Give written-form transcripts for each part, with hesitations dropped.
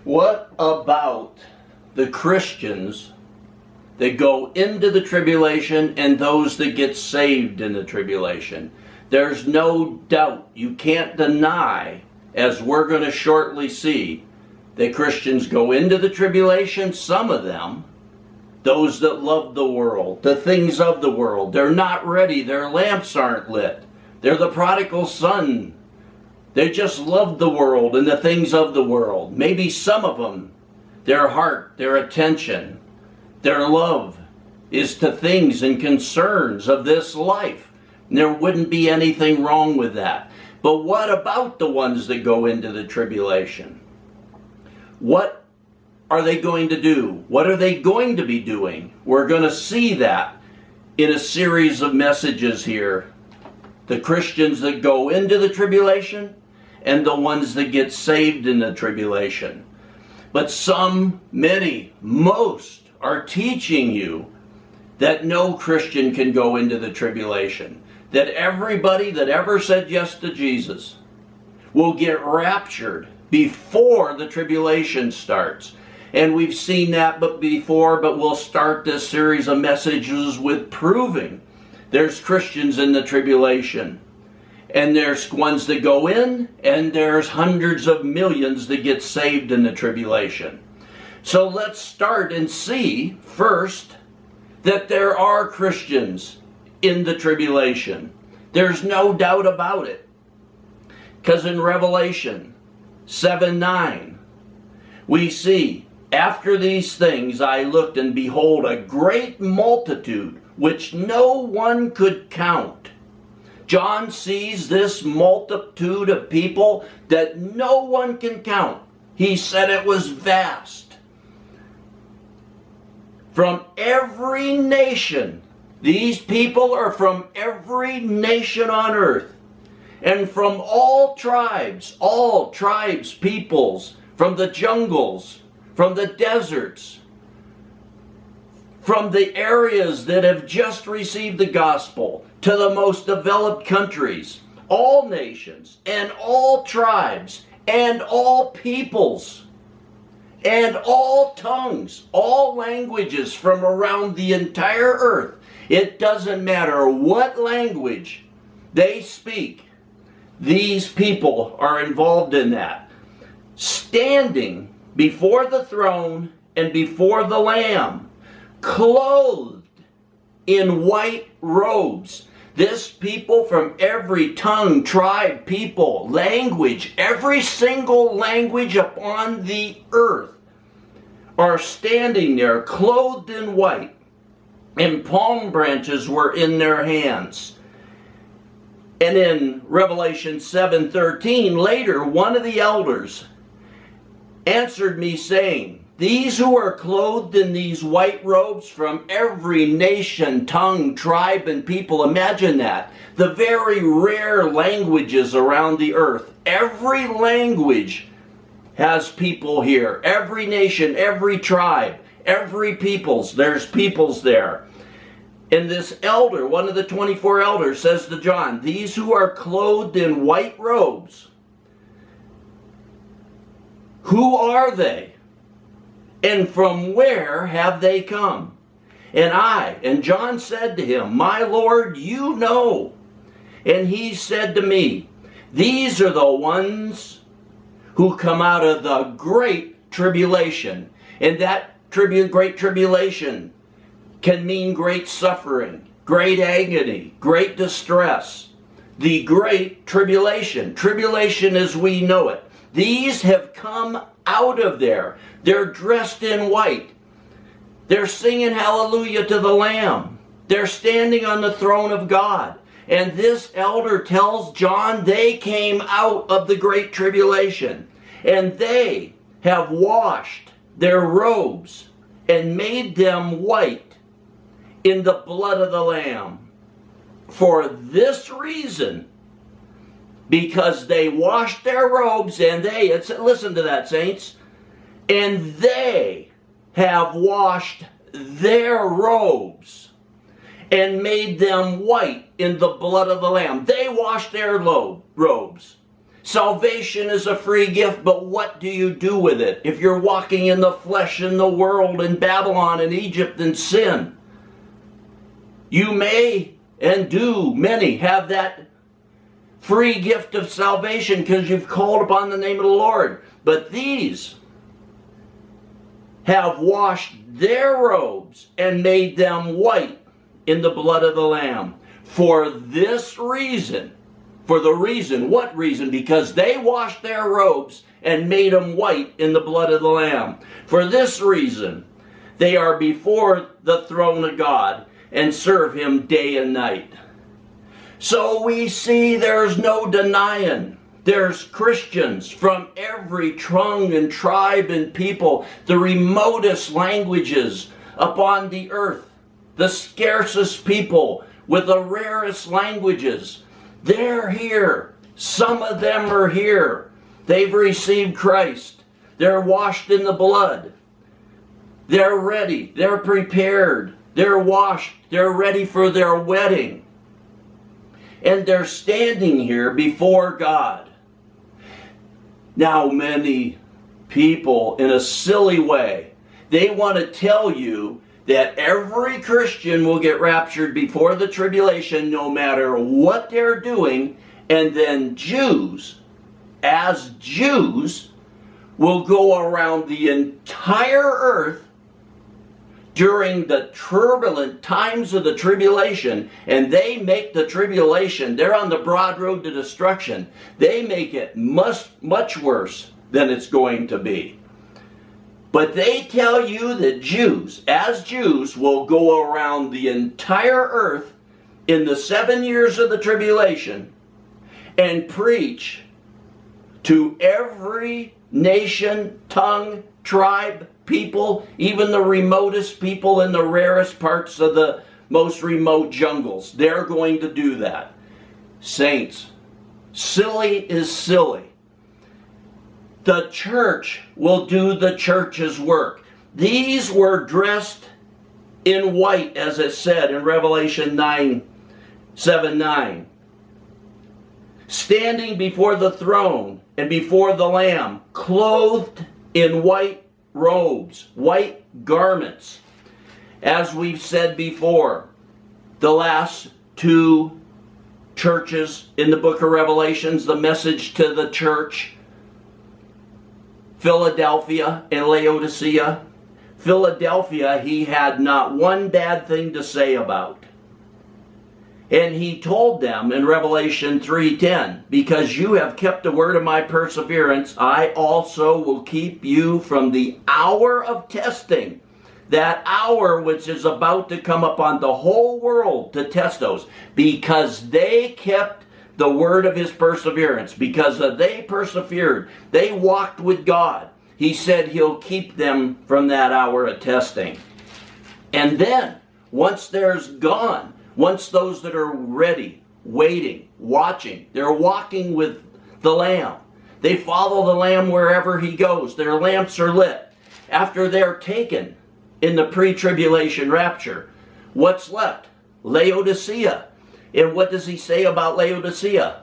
What about the Christians that go into the tribulation and those that get saved in the tribulation? There's no doubt, you can't deny, as we're going to shortly see, that Christians go into the tribulation, some of them, those that love the world, the things of the world. They're not ready, their lamps aren't lit. They're the prodigal son. They just love the world and the things of the world. Maybe some of them, their heart, their attention, their love is to things and concerns of this life. And there wouldn't be anything wrong with that. But what about the ones that go into the tribulation? What are they going to do? What are they going to be doing? We're going to see that in a series of messages here. The Christians that go into the tribulation and the ones that get saved in the tribulation. But some, many, most are teaching you that no Christian can go into the tribulation. That everybody that ever said yes to Jesus will get raptured before the tribulation starts. And we've seen that before, but we'll start this series of messages with proving there's Christians in the tribulation. And there's ones that go in, and there's hundreds of millions that get saved in the tribulation. So let's start and see first that there are Christians in the tribulation. There's no doubt about it. Because in Revelation 7:9, we see, after these things I looked, and behold, a great multitude, which no one could count. John sees this multitude of people that no one can count. He said it was vast. From every nation. These people are from every nation on earth. And from all tribes, peoples, from the jungles, from the deserts, from the areas that have just received the gospel, to the most developed countries, all nations, and all tribes, and all peoples, and all tongues, all languages from around the entire earth. It doesn't matter what language they speak. These people are involved in that. Standing before the throne and before the Lamb, clothed in white robes. This people from every tongue, tribe, people, language, every single language upon the earth are standing there clothed in white, and palm branches were in their hands. And in Revelation 7:13, later, one of the elders answered me, saying, these who are clothed in these white robes from every nation, tongue, tribe, and people, imagine that. The very rare languages around the earth. Every language has people here. Every nation, every tribe, every peoples. There's peoples there. And this elder, one of the 24 elders, says to John, these who are clothed in white robes, who are they? And from where have they come? And John said to him, my Lord, you know. And he said to me, these are the ones who come out of the great tribulation. And that great tribulation can mean great suffering, great agony, great distress. The great tribulation. Tribulation as we know it. These have come out of there. They're dressed in white. They're singing hallelujah to the Lamb. They're standing on the throne of God. And this elder tells John they came out of the great tribulation. And they have washed their robes and made them white in the blood of the Lamb. For this reason, because they washed their robes, and listen to that, saints, and they have washed their robes and made them white in the blood of the Lamb. They washed their robes. Salvation is a free gift, but what do you do with it? If you're walking in the flesh, in the world, in Babylon, in Egypt, in sin, you may and do, many have that free gift of salvation because you've called upon the name of the Lord. But these have washed their robes and made them white in the blood of the Lamb. For this reason, what reason? Because they washed their robes and made them white in the blood of the Lamb. For this reason, they are before the throne of God and serve Him day and night. So we see there's no denying. There's Christians from every tongue and tribe and people, the remotest languages upon the earth, the scarcest people with the rarest languages. They're here. Some of them are here. They've received Christ. They're washed in the blood. They're ready. They're prepared. They're washed. They're ready for their wedding. And they're standing here before God. Now, many people, in a silly way, they want to tell you that every Christian will get raptured before the tribulation, no matter what they're doing, and then Jews, as Jews, will go around the entire earth during the turbulent times of the tribulation, and they make the tribulation, they're on the broad road to destruction, they make it much worse than it's going to be. But they tell you that Jews, as Jews, will go around the entire earth in the 7 years of the tribulation and preach to every nation, tongue, tribe, people, even the remotest people in the rarest parts of the most remote jungles. They're going to do that. Saints, silly is silly. The church will do the church's work. These were dressed in white, as it said in Revelation 9:7-9. Standing before the throne and before the Lamb, clothed in white robes, white garments. As we've said before, the last two churches in the book of Revelations, the message to the church, Philadelphia and Laodicea. Philadelphia, he had not one bad thing to say about. And he told them in Revelation 3:10, because you have kept the word of my perseverance, I also will keep you from the hour of testing. That hour which is about to come upon the whole world to test those. Because they kept the word of his perseverance. Because they persevered. They walked with God. He said he'll keep them from that hour of testing. And then, once there's gone, once those that are ready, waiting, watching, they're walking with the Lamb. They follow the Lamb wherever he goes. Their lamps are lit. After they're taken in the pre-tribulation rapture, what's left? Laodicea. And what does he say about Laodicea?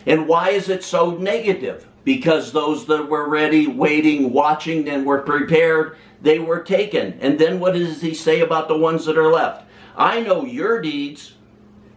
And why is it so negative? Because those that were ready, waiting, watching, and were prepared, they were taken. And then what does he say about the ones that are left? I know your deeds,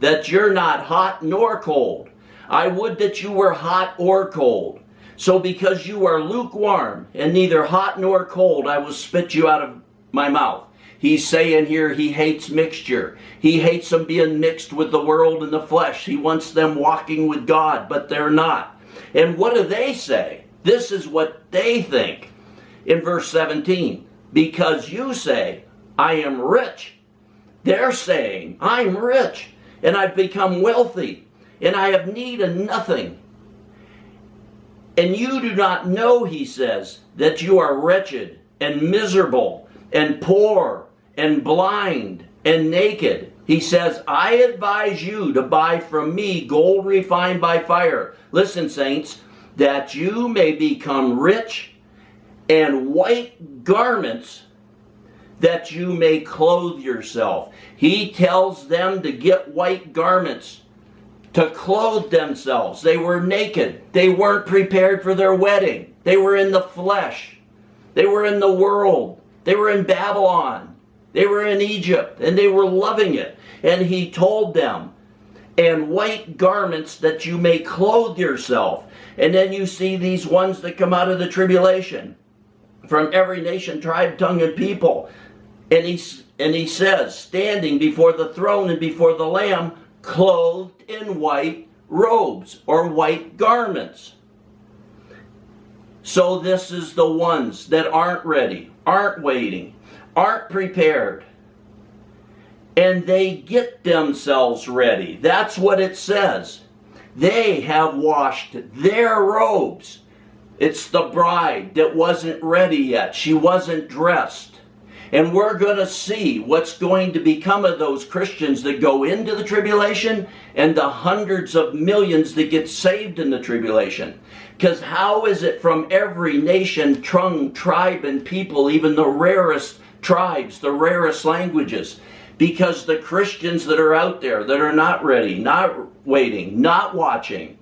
that you're not hot nor cold. I would that you were hot or cold. So because you are lukewarm and neither hot nor cold, I will spit you out of my mouth. He's saying here he hates mixture. He hates them being mixed with the world and the flesh. He wants them walking with God, but they're not. And what do they say? This is what they think. In verse 17, because you say, I am rich. They're saying, I'm rich, and I've become wealthy, and I have need of nothing. And you do not know, he says, that you are wretched and miserable and poor and blind and naked. He says, I advise you to buy from me gold refined by fire. Listen, saints, that you may become rich, and white garments that you may clothe yourself. He tells them to get white garments. to clothe themselves. They were naked. They weren't prepared for their wedding. They were in the flesh. They were in the world. They were in Babylon. They were in Egypt, and they were loving it. And he told them, and white garments that you may clothe yourself. And then you see these ones that come out of the tribulation from every nation, tribe, tongue, and people. And he says, standing before the throne and before the Lamb, clothed in white robes or white garments. So this is the ones that aren't ready, aren't waiting, aren't prepared. And they get themselves ready. That's what it says. They have washed their robes. It's the bride that wasn't ready yet. She wasn't dressed. And we're going to see what's going to become of those Christians that go into the tribulation and the hundreds of millions that get saved in the tribulation. Because how is it from every nation, tongue, tribe, and people, even the rarest tribes, the rarest languages? Because the Christians that are out there that are not ready, not waiting, not watching,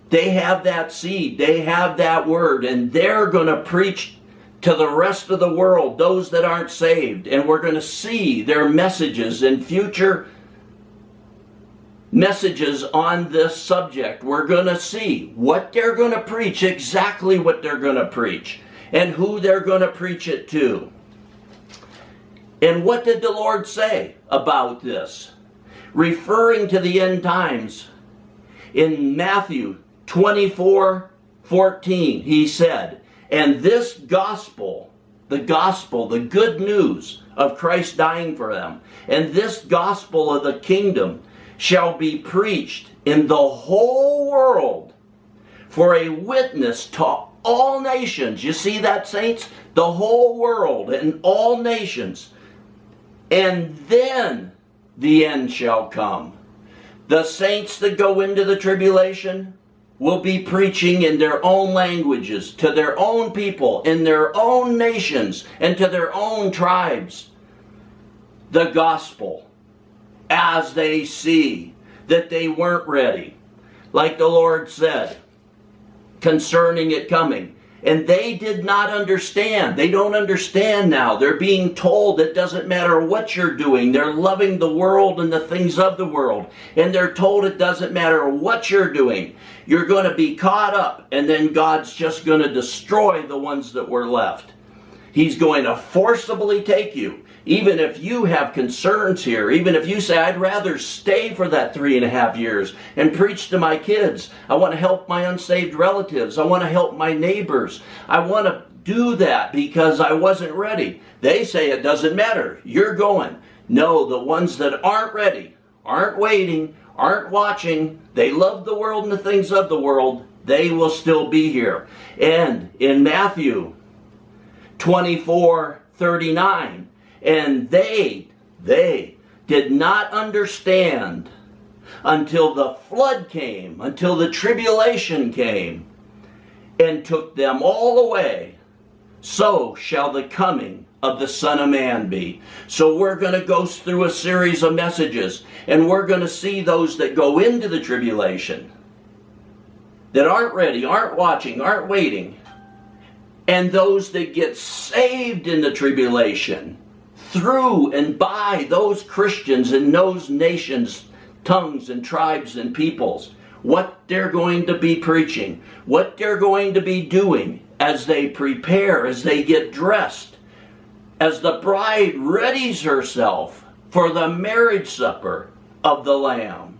they have that seed, they have that word, and they're going to preach to the rest of the world, those that aren't saved. And we're going to see their messages in future messages on this subject. We're going to see what they're going to preach, exactly what they're going to preach, and who they're going to preach it to. And what did the Lord say about this? Referring to the end times, in Matthew 24:14, he said, and this gospel, the good news of Christ dying for them, and this gospel of the kingdom shall be preached in the whole world for a witness to all nations. You see that, saints? The whole world and all nations. And then the end shall come. The saints that go into the tribulation will be preaching in their own languages, to their own people, in their own nations, and to their own tribes, the gospel, as they see that they weren't ready, like the Lord said concerning it coming. And they did not understand. They don't understand now. They're being told it doesn't matter what you're doing. They're loving the world and the things of the world. And they're told it doesn't matter what you're doing. You're going to be caught up, and then God's just going to destroy the ones that were left. He's going to forcibly take you. Even if you have concerns here, even if you say, I'd rather stay for that 3.5 years and preach to my kids. I want to help my unsaved relatives. I want to help my neighbors. I want to do that because I wasn't ready. They say it doesn't matter. You're going. No, the ones that aren't ready, aren't waiting, aren't watching, they love the world and the things of the world, they will still be here. And in Matthew 24:39, and they did not understand until the flood came, until the tribulation came, and took them all away. So shall the coming of the Son of Man be. So we're going to go through a series of messages, and we're going to see those that go into the tribulation, that aren't ready, aren't watching, aren't waiting, and those that get saved in the tribulation through and by those Christians in those nations, tongues and tribes and peoples, what they're going to be preaching, what they're going to be doing as they prepare, as they get dressed, as the bride readies herself for the marriage supper of the Lamb.